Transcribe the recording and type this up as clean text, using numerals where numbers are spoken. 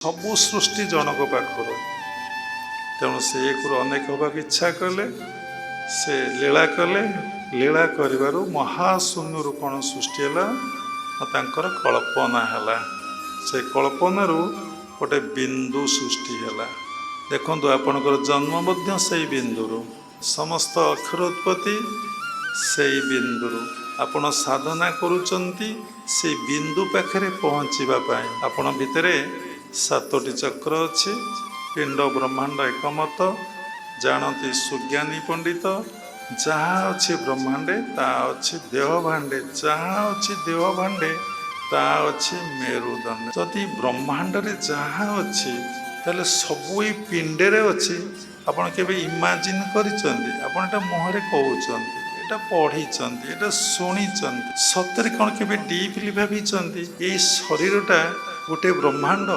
सबु सृष्टि जनक पाखर तेणु से एक अनेक होगा इच्छा कले से लीला कले लीला कर महाशून्य कौन सृष्टि है कल्पना है से कल्पना गोटे बिंदु सृष्टि है देखो आपणकर जन्म से बिंदु समस्त अक्षर उत्पत्ति से बिंदु आपण साधना करुचंती से बिंदु पाखे पहुँचापी आपण भितर 7टी चक्र अच्छी पिंड ब्रह्मांड एकमत जानती सुज्ञानी पंडित जहाँ अच्छी ब्रह्मांडे ता अच्छी देह भांडे जहाँ अच्छी देह भांडे ता अच्छी मेरुदंड जदि ब्रह्मांड रे जहाँ अच्छी ताले सबू ये पिंडे रे अच्छी आपण केबे इमेजिन करिसंती आपण एटा मुहरे कहउचंती एटा पढ़ी एटा शुणी सतरे कौन के डीपली भावी ये शरीरटा गोटे ब्रह्मांड।